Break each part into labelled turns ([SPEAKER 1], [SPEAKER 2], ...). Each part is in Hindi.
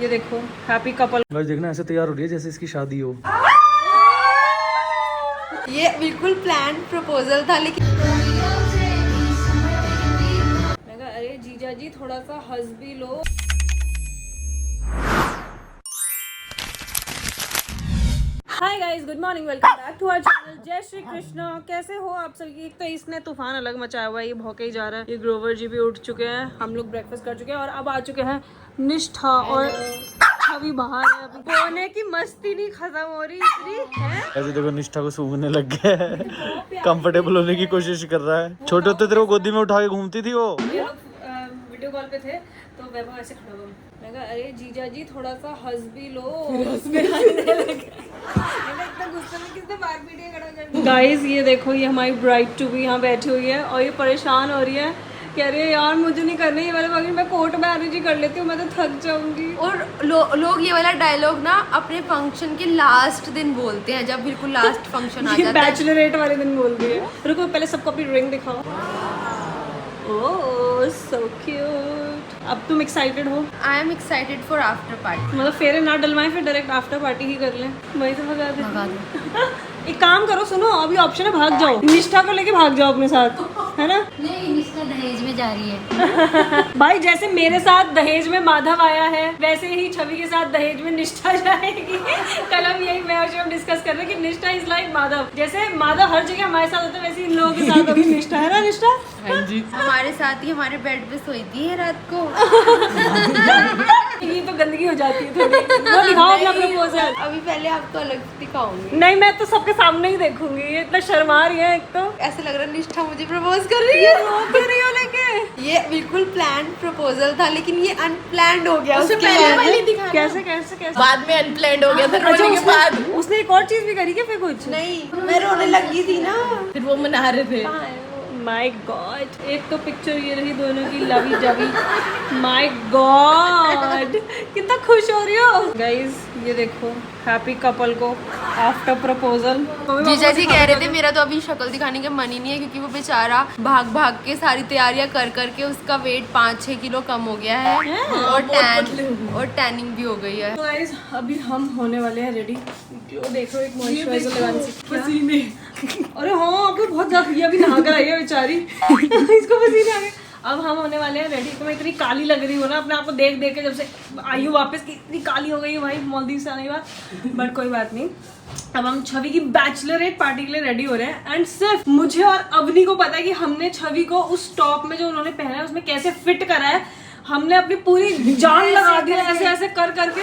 [SPEAKER 1] ये देखो हैप्पी कपल।
[SPEAKER 2] गाइस देखना ऐसे तैयार हो रही है जैसे इसकी शादी हो।
[SPEAKER 3] ये बिल्कुल प्लान प्रपोजल था, लेकिन
[SPEAKER 1] मैं कहा अरे जीजा जी थोड़ा सा हंस भी लो। Hi guys, good morning, welcome back to our channel. जय श्री कृष्ण। कैसे हो आप सभी? एक तो इसने तूफान अलग मचाया हुआ है, ये भौंके ही जा रहा है। ये ग्रोवर जी भी उठ चुके हैं, हम लोग ब्रेकफास्ट कर चुके हैं और अब आ चुके हैं निष्ठा और छवि बाहर है। अभी सोने की मस्ती नहीं खत्म हो रही इतनी है।
[SPEAKER 2] ऐसे देखो निष्ठा को सूंघने लग गया है, कंफर्टेबल होने की कोशिश कर रहा है। छोटे होते तेरे को गोदी में उठा के घूमती थी वो।
[SPEAKER 1] ये लोग वीडियो कॉल पे थे तो वैभव ऐसे खड़ा हुआ। मैं कहा अरे जीजा जी थोड़ा सा हंस भी लो। गाइस ये देखो, ये हमारी ब्राइड टू बी यहाँ बैठी हुई है और ये परेशान हो रही है। कह रही है यार मुझे नहीं करना ये वाला फंक्शन, मैं कोर्ट मैरिज ही कर लेती हूँ, मैं तो थक जाऊंगी।
[SPEAKER 3] और लोग ये वाला डायलॉग ना अपने फंक्शन के लास्ट दिन बोलते हैं, जब बिल्कुल लास्ट फंक्शन आ जाता है।
[SPEAKER 1] बैचलरेट वाले दिन बोल रही है। रुको पहले सबको अपनी रिंग दिखाओ। ओह सो क्यूट। अब तुम एक्साइटेड हो?
[SPEAKER 3] I am excited for after party.
[SPEAKER 1] मतलब फेरे ना डलवाएं, फिर डायरेक्ट आफ्टर पार्टी ही कर लें। वहीं से भगा दे। एक काम करो, सुनो अभी ऑप्शन है भाग जाओ, निष्ठा को लेके भाग जाओ अपने साथ, है ना?
[SPEAKER 4] नहीं, निष्ठा दहेज में जा रही है।
[SPEAKER 1] भाई जैसे मेरे साथ दहेज में माधव आया है, वैसे ही छवि के साथ दहेज में निष्ठा जाएगी। कल हम यही मैं और शिवम डिस्कस कर रहे हैं कि निष्ठा इज लाइक माधव। जैसे माधव हर जगह हमारे साथ होता है, वैसे इन लोगों के साथ अभी निष्ठा है ना। निष्ठा
[SPEAKER 2] हाँ जी,
[SPEAKER 3] हमारे साथ ही हमारे बेड पे सोती है रात को।
[SPEAKER 1] ये तो गंदगी हो जाती है थोड़ी। वो दिखाओ अपना प्रपोजल।
[SPEAKER 3] अभी पहले आपको अलग दिखाऊंगी।
[SPEAKER 1] नहीं मैं तो सबके सामने ही देखूंगी, ये इतना शर्मा रही है। एक तो
[SPEAKER 3] ऐसे लग रहा है निष्ठा मुझे प्रपोज कर रही है। लेके ये बिल्कुल प्लान प्रपोजल था, लेकिन ये अनप्लान्ड हो गया। उससे पहले
[SPEAKER 1] कैसे कैसे कैसे
[SPEAKER 3] बाद में अनप्लान्ड हो गया था।
[SPEAKER 1] अच्छा,
[SPEAKER 3] रोने के बाद
[SPEAKER 1] उसने एक और चीज भी करी क्या फिर कुछ?
[SPEAKER 3] नहीं, मैं रोने लगी थी ना,
[SPEAKER 4] फिर वो मना रहे थे।
[SPEAKER 1] माय गॉड, एक तो पिक्चर ये रही दोनों की लवी जवी। माय गॉड कितना खुश हो रही हो गाइस। ये देखो हैप्पी कपल को आफ्टर प्रपोजल।
[SPEAKER 3] जीजा जी कह रहे थे मेरा तो अभी शक्ल दिखाने का मन ही नहीं है, क्योंकि वो बेचारा भाग भाग के सारी तैयारियां कर करके उसका वेट 5-6 किलो कम हो गया है और टैनिंग भी हो गई है।
[SPEAKER 1] तो गाइस अभी हम होने वाले हैं रेडी। देखो एक मॉइस्चराइजर लगाने से पसीने। अरे हाँ आपको बहुत ज्यादा, ये अभी नहा कर आई है बेचारी। इसको पसीने आ गए। अब हम होने वाले हैं रेडी। तो मैं इतनी काली लग रही हूँ ना अपने आप को देख देख के, जब से आई हूँ वापस की इतनी काली हो गई है भाई मालदीव से आने के बाद। बट कोई बात नहीं, अब हम छवि की बैचलरेट पार्टी के लिए रेडी हो रहे हैं। एंड सिर्फ मुझे और अवनी को पता है कि हमने छवि को उस टॉप में जो उन्होंने पहना है उसमें कैसे फिट करा है। हमने अपनी पूरी जान लगा दी है ऐसे ऐसे कर करके।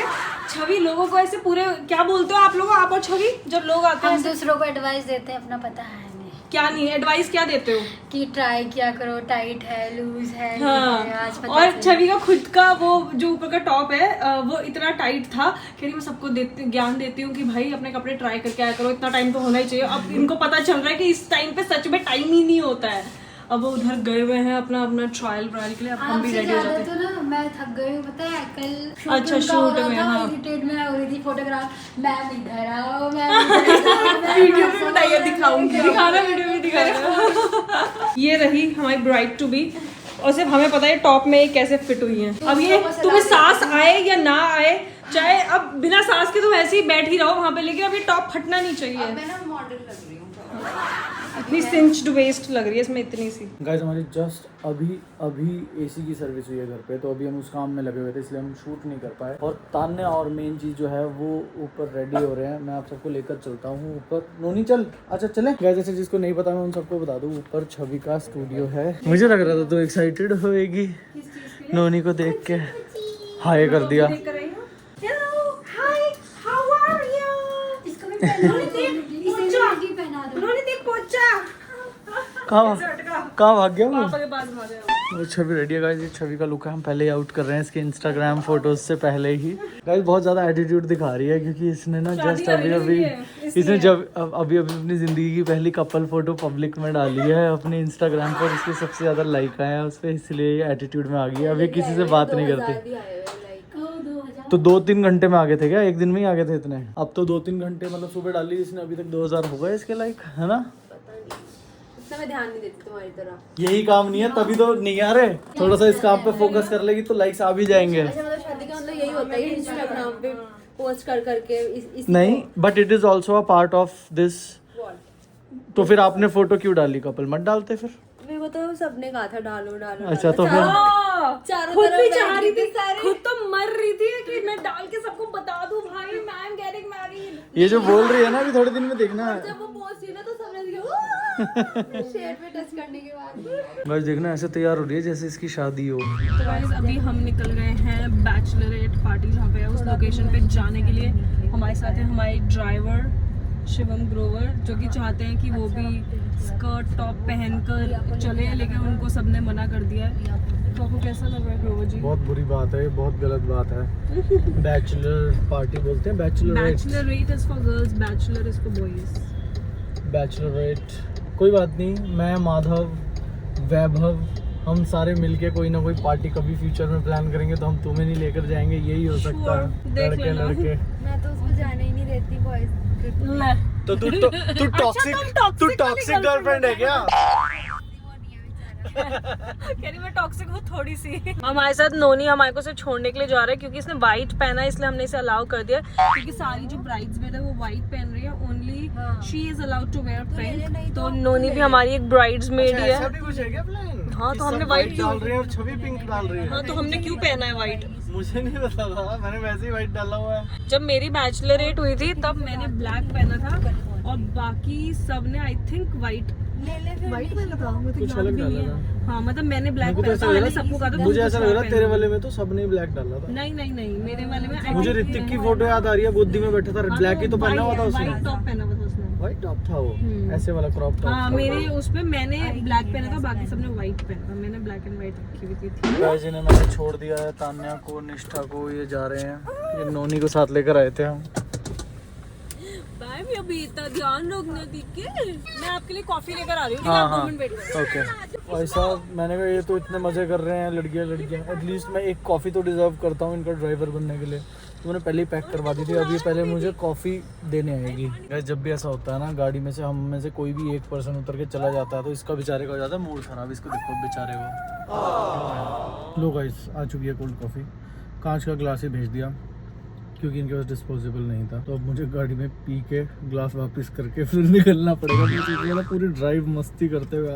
[SPEAKER 1] छवि लोगों को ऐसे पूरे, क्या बोलते हो आप लोग, आप और छवि जब लोग आते
[SPEAKER 4] हम
[SPEAKER 1] हैं
[SPEAKER 4] दूसरों को एडवाइस देते हैं, अपना पता है हमें।
[SPEAKER 1] क्या नहीं एडवाइस क्या देते हो
[SPEAKER 4] कि ट्राई किया करो, टाइट है, लूज है, ये
[SPEAKER 1] हाँ।
[SPEAKER 4] है, आज पता
[SPEAKER 1] और
[SPEAKER 4] चला।
[SPEAKER 1] छवि का खुद का वो जो ऊपर का टॉप है वो इतना टाइट था कि मैं सबको ज्ञान देती हूँ कि भाई अपने कपड़े ट्राई करके आया करो, इतना टाइम तो होना ही चाहिए। अब इनको पता चल रहा है कि इस टाइम पे सच में टाइम ही नहीं होता है। अब वो उधर गए हुए हैं अपना अपना ट्रायल के लिए। अब हम भी
[SPEAKER 4] आपसे
[SPEAKER 1] रेडी हो
[SPEAKER 4] ज्यादा
[SPEAKER 1] जाते हैं।
[SPEAKER 4] तो ना मैं थक गई हूँ, पता है कल
[SPEAKER 1] अच्छा,
[SPEAKER 4] उनका हो
[SPEAKER 1] शूट
[SPEAKER 4] रहा
[SPEAKER 1] में,
[SPEAKER 4] था,
[SPEAKER 1] हाँ।
[SPEAKER 4] इरिटेट में हो रही थी फोटोग्राफ। मैम इधर आओ,
[SPEAKER 1] वीडियो में बताइए, दिखाऊंगी, दिखाना वीडियो में दिखाना। ये रही हमारी ब्राइड टू बी और सिर्फ हमें पता है टॉप में ये कैसे फिट हुई है। अब ये तुम्हें सांस आए या ना आए, चाहे अब बिना सांस के तुम ऐसे ही बैठ ही रहो वहाँ पे, लेकिन अब ये टॉप फटना नहीं चाहिए।
[SPEAKER 3] मैं ना मॉडल लग रही हूँ,
[SPEAKER 1] इतनी सिंच्ड वेस्ट लग रही है इसमें, इतनी सी।
[SPEAKER 2] गाइस हमारी जस्ट अभी एसी की सर्विस हुई है घर पे, तो अभी हम उस काम में लगे हुए थे इसलिए हम शूट नहीं कर पाए। और तान्या और मेन चीज़ जो है वो ऊपर रेडी हो रहे हैं। मैं आप सबको लेकर चलता हूँ ऊपर। नोनी चल, अच्छा चले गाइस। जैसे जिसको नहीं पता मैं उन सबको बता दूँ, ऊपर छवि का स्टूडियो है। मुझे लग रहा था तो एक्साइटेड होएगी नोनी को देख के। हाय कर दिया। कहाँ भाग गया वो छवि रेडी है गाइस। ये छवि का लुक है, हम पहले ही आउट कर रहे हैं इसके इंस्टाग्राम फोटोज से पहले ही। गाइस बहुत ज्यादा एटीट्यूड दिखा रही है क्योंकि इसने ना जस्ट अभी अपनी जिंदगी की पहली कपल फोटो पब्लिक में डाली है अपने इंस्टाग्राम पर। इसके सबसे ज्यादा लाइक आए हैं उस पर, इसलिए ये एटीट्यूड में आ गई है। अभी किसी से बात नहीं करती। तो 2-3 घंटे में आ गए थे क्या? एक दिन में ही आ गए थे इतने? अब तो 2-3 घंटे मतलब सुबह डाली इसने, अभी तक 2000 हो गए इसके लाइक, है ना?
[SPEAKER 3] इतना मैं ध्यान नहीं देती तुम्हारी तरह।
[SPEAKER 2] यही काम नहीं है तभी तो नहीं आ रहे। थोड़ा सा इस काम पे फोकस कर लेगी तो लाइक्स आ भी जाएंगे।
[SPEAKER 3] अच्छा मतलब शादी का मतलब यही होता है इंस्टाग्राम पे पोस्ट कर करके इस
[SPEAKER 2] नहीं, but it is also a part of this. तो फिर आपने फोटो क्यों डाली? कपल मत डालते फिर।
[SPEAKER 3] मेरे को तो सबने कहा था डालो डालो।
[SPEAKER 2] अच्छा तो फिर
[SPEAKER 3] चारों
[SPEAKER 1] खुद
[SPEAKER 3] तरफ
[SPEAKER 1] भी
[SPEAKER 3] बैठ
[SPEAKER 1] चाह रही
[SPEAKER 3] गई
[SPEAKER 1] थी, खुद तो मर रही थी कि मैं डाल के सबको बता दूं भाई मैं एम गेटिंग मैरिड।
[SPEAKER 2] ये जो बोल रही है ना अभी थोड़े दिन में देखना।
[SPEAKER 3] जब वो पोस्ट हुई ना तो सबने देखा शेयर पे टच करने के बाद
[SPEAKER 2] बस देखना ऐसे तैयार हो रही है जैसे इसकी शादी हो।
[SPEAKER 1] तो गाइस अभी हम निकल गए हैं बैचलरेट पार्टी जहाँ पे है उस लोकेशन पे जाने के लिए। हमारे साथ है हमारे ड्राइवर शिवम ग्रोवर जो कि चाहते हैं कि वो भी स्कर्ट टॉप पहनकर चले, लेकिन उनको सबने मना कर दिया है। तो आपको कैसा लग रहा है ग्रोवर जी?
[SPEAKER 2] बहुत बुरी बात है, बहुत गलत बात है। बैचलर पार्टी बोलते हैं,
[SPEAKER 1] Bachelorette is for girls, bachelor is for boys.
[SPEAKER 2] Bachelorette कोई बात नहीं। मैं माधव वैभव हम सारे मिलके कोई ना कोई पार्टी कभी फ्यूचर में प्लान करेंगे तो हम तुम्हें नहीं लेकर जाएंगे। यही हो सकता है।
[SPEAKER 1] देख
[SPEAKER 2] लड़के
[SPEAKER 1] लेना।
[SPEAKER 2] लड़के
[SPEAKER 3] मैं तो उसको जाने ही नहीं देती बॉयज।
[SPEAKER 2] तो तू टॉक्सिक गर्लफ्रेंड है क्या?
[SPEAKER 1] कह रही मैं टॉक्सिक हूँ थोड़ी सी। हमारे साथ नोनी हमारे को सिर्फ छोड़ने के लिए जा रहा है क्योंकि इसने व्हाइट पहना है, इसलिए हमने इसे अलाउ कर दिया क्योंकि सारी जो ब्राइड्स मेड है वो व्हाइट पहन रही है। Only she is allowed to wear pink. तो नोनी भी हमारी एक ब्राइड्स मेड ही
[SPEAKER 2] ऐसा
[SPEAKER 1] है।
[SPEAKER 2] भी कुछ है क्या प्लान?
[SPEAKER 1] हाँ तो हमने
[SPEAKER 2] व्हाइट
[SPEAKER 1] व्हाइट
[SPEAKER 2] डाल रहे हैं और छवि पिंक डाल रही है।
[SPEAKER 1] हाँ तो हमने क्यों पहना है व्हाइट?
[SPEAKER 2] मुझे नहीं पता था, मैंने वैसे ही व्हाइट डाला हुआ है।
[SPEAKER 1] जब मेरी बैचलरेट हुई थी तब मैंने ब्लैक पहना था और बाकी सब ने आई थिंक व्हाइट पहना था। मुझे
[SPEAKER 2] कुछ
[SPEAKER 1] याद
[SPEAKER 2] अलग
[SPEAKER 1] भी नहीं
[SPEAKER 2] डाला
[SPEAKER 1] है। हाँ मतलब मैंने ब्लैक
[SPEAKER 2] मुझे तो
[SPEAKER 1] पहना
[SPEAKER 2] ऐसा
[SPEAKER 1] था,
[SPEAKER 2] लग
[SPEAKER 1] मैंने
[SPEAKER 2] रहा
[SPEAKER 1] सबको कहा था
[SPEAKER 2] मुझे ऐसा लग रहा
[SPEAKER 1] black
[SPEAKER 2] तेरे
[SPEAKER 1] पहनना।
[SPEAKER 2] वाले में तो सबने ब्लैक डाला था।
[SPEAKER 1] नहीं मेरे वाले में
[SPEAKER 2] मुझे ऋतिक की फोटो याद आ रही है, गोदी में बैठा था, ब्लैक ही तो पहना हुआ था उसने।
[SPEAKER 1] व्हाइट टॉप पहना हुआ था उसने।
[SPEAKER 2] व्हाइट टॉप था वो, ऐसे वाला क्रॉप टॉप।
[SPEAKER 1] हाँ मेरे उसमें मैंने ब्लैक पहना था, बाकी सबने व्हाइट पहना था। मैंने ब्लैक एंड व्हाइट रखी हुई थी।
[SPEAKER 2] गाइस इन्हें मैंने छोड़ दिया है, तान्या को, निष्ठा को, ये जा रहे हैं। ये नोनी को साथ लेकर आए थे हम।
[SPEAKER 1] बाय मैं अभी इतना ध्यान रखना ठीक है। मैं आपके लिए कॉफी लेकर आ रही हूँ।
[SPEAKER 2] हाँ हाँ ओके। भाई साहब मैंने कहा ये तो इतने मजे कर रहे हैं लड़कियां एटलीस्ट मैं एक कॉफ़ी तो डिजर्व करता हूँ इनका ड्राइवर बनने के लिए। तो मैंने पहले ही पैक करवा दी थी, अब ये पहले मुझे कॉफ़ी देने आएगी। गाइस जब भी ऐसा होता है ना गाड़ी में से हम में से कोई भी एक पर्सन उतर के चला जाता है तो इसका बेचारे का हो जाता है मूड खराब। इसको देखो बेचारे को। लो गाइस आ चुकी है कोल्ड कॉफ़ी, कांच का ग्लास ही भेज दिया क्योंकि इनके पास डिस्पोजेबल नहीं था। तो अब मुझे गाड़ी में पी के ग्लास वापस करके फिर निकलना पड़ेगा। मुझे ना पूरी ड्राइव मस्ती करते हुए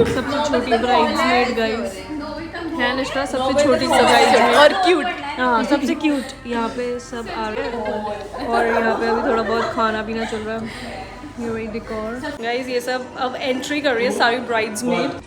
[SPEAKER 1] सबसे छोटी ब्राइड्समेड गाइस है निष्ठा, सबसे छोटी ब्राइड्समेड और क्यूट। हाँ सबसे क्यूट। यहाँ पे सब आ रहे हैं और यहाँ पे अभी थोड़ा बहुत खाना पीना चल रहा है। ये वही डेकोर गाइस, ये सब अब एंट्री कर रही है सारी ब्राइड्समेड।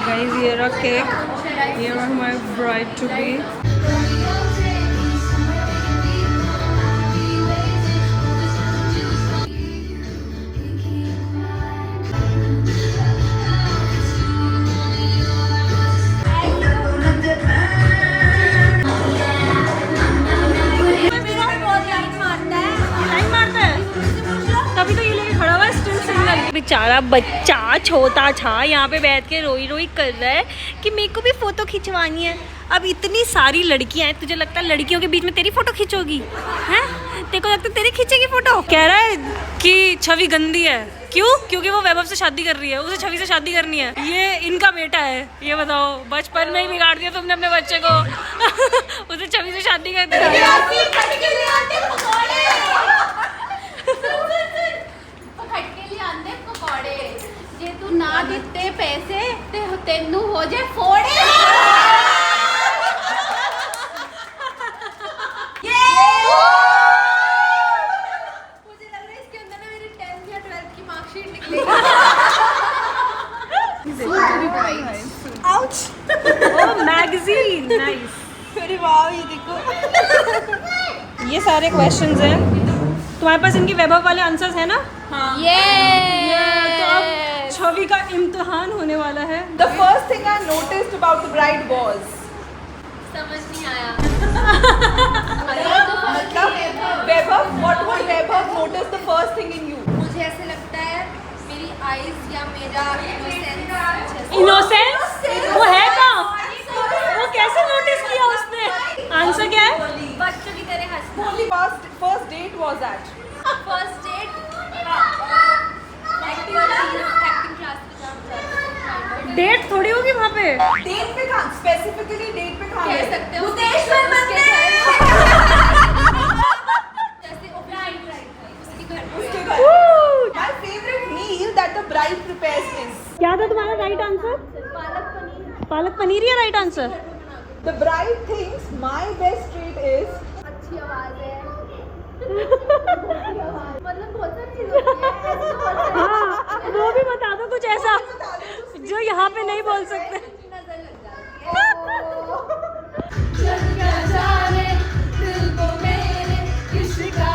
[SPEAKER 1] गाइस ये रहा केक, ये रहा हमारे ब्राइड टू बी। तभी तो ये लेके खड़ा हुआ है स्टिल सिंगल। बेचारा बच्चा छोटा था यहाँ पे बैठ के रोई रोई कर रहा है कि मेरे को भी फोटो खिंचवानी है। अब इतनी सारी लड़कियां हैं, तुझे लगता है लड़कियों के बीच में तेरी फोटो खिंचोगी? हैं तेरे को लगता है तेरी खींचेगी फोटो? कह रहा है कि छवि गंदी है। क्यों? क्योंकि वो वैभव से शादी कर रही है, उसे छवि से शादी करनी है। ये इनका बेटा है। ये बताओ बचपन में ही बिगाड़ दिया तुमने अपने बच्चे को। उसे छवि से शादी कर दी।
[SPEAKER 3] जे तू ना दिते पैसे ते तेनू हो जाए फोड़े। मुझे लग रहा है इसके अंदर ना मेरी 10th या 12th की मार्कशीट निकलेगी।
[SPEAKER 1] ओह मैगजीन नाइस।
[SPEAKER 3] अरे वाह ये देखो।
[SPEAKER 1] ये सारे क्वेश्चंस हैं तुम्हारे पास, इनके वैभव वाले आंसर्स है ना?
[SPEAKER 3] हाँ।
[SPEAKER 1] तो अब छवि का इम्तिहान होने वाला है।
[SPEAKER 5] The first thing I noticed about the bride was
[SPEAKER 3] समझ नहीं आया।
[SPEAKER 1] वैभव, what would Vaibhav notice the first thing in you?
[SPEAKER 3] मुझे ऐसे लगता है मेरी आईज या मेरा
[SPEAKER 1] इनोसेंस? वो है कहाँ? वो कैसे नोटिस किया उसने? आंसर क्या है?
[SPEAKER 3] बच्चों की तरह हंसना।
[SPEAKER 1] First date was at?
[SPEAKER 3] First date acting class में जाना।
[SPEAKER 1] डेट थोड़ी होगी वहाँ पे।
[SPEAKER 5] डेट पे कहाँ स्पेसिफिकली डेट पे कहाँ
[SPEAKER 3] कह
[SPEAKER 5] गए?
[SPEAKER 3] सकते हो
[SPEAKER 5] भुवनेश्वर
[SPEAKER 3] उसके
[SPEAKER 5] मंदिर।
[SPEAKER 3] घर। जैसे उसके घर पे।
[SPEAKER 5] उसके घर। My favorite meal that the bride prepares is
[SPEAKER 1] क्या था तुम्हारा राइट आंसर? पालक पनीर या right answer?
[SPEAKER 5] the bride thinks my best treat is
[SPEAKER 3] अच्छी आवाज है। मतलब बहुत सारी चीजें होती है। ऐसे तो बहुत सारी
[SPEAKER 1] हाँ, वो भी बता दो कुछ ऐसा जो यहाँ पे नहीं बोल सकते।
[SPEAKER 3] नजर लग जाती है। दिल को मेरे इश्का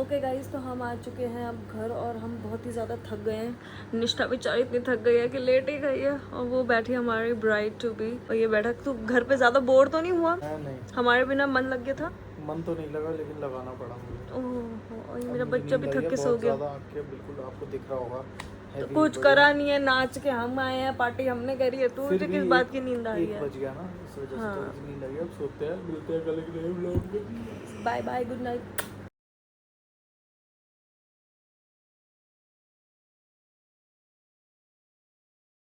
[SPEAKER 1] ओके गाइस, तो हम आ चुके हैं अब घर और हम बहुत ही ज़्यादा थक गए हैं। निष्ठा बेचारी इतनी थक गई है कि लेट ही गई है और वो बैठी हमारी ब्राइड टू बी और ये बैठा। तो घर पे ज़्यादा बोर तो नहीं हुआ?
[SPEAKER 2] नहीं,
[SPEAKER 1] हमारे बिना मन लग गया था।
[SPEAKER 2] मन तो नहीं लगा लेकिन लगाना पड़ा मुझे।
[SPEAKER 1] ओह, और ये मेरा बच्चा भी थक के सो गया।
[SPEAKER 2] बिल्कुल आपको दिख रहा होगा।
[SPEAKER 1] तो कुछ करा नहीं है, नाच के हम आए हैं, पार्टी हमने करी है। तू तुझे किस बात की नींद आ रही है?
[SPEAKER 2] बज गया ना, इस वजह से
[SPEAKER 1] हाँ।
[SPEAKER 2] थोड़ी सी नींद आ गई। अब सोते हैं, मिलते हैं कल के नए व्लॉग में।
[SPEAKER 1] Bye bye, good night.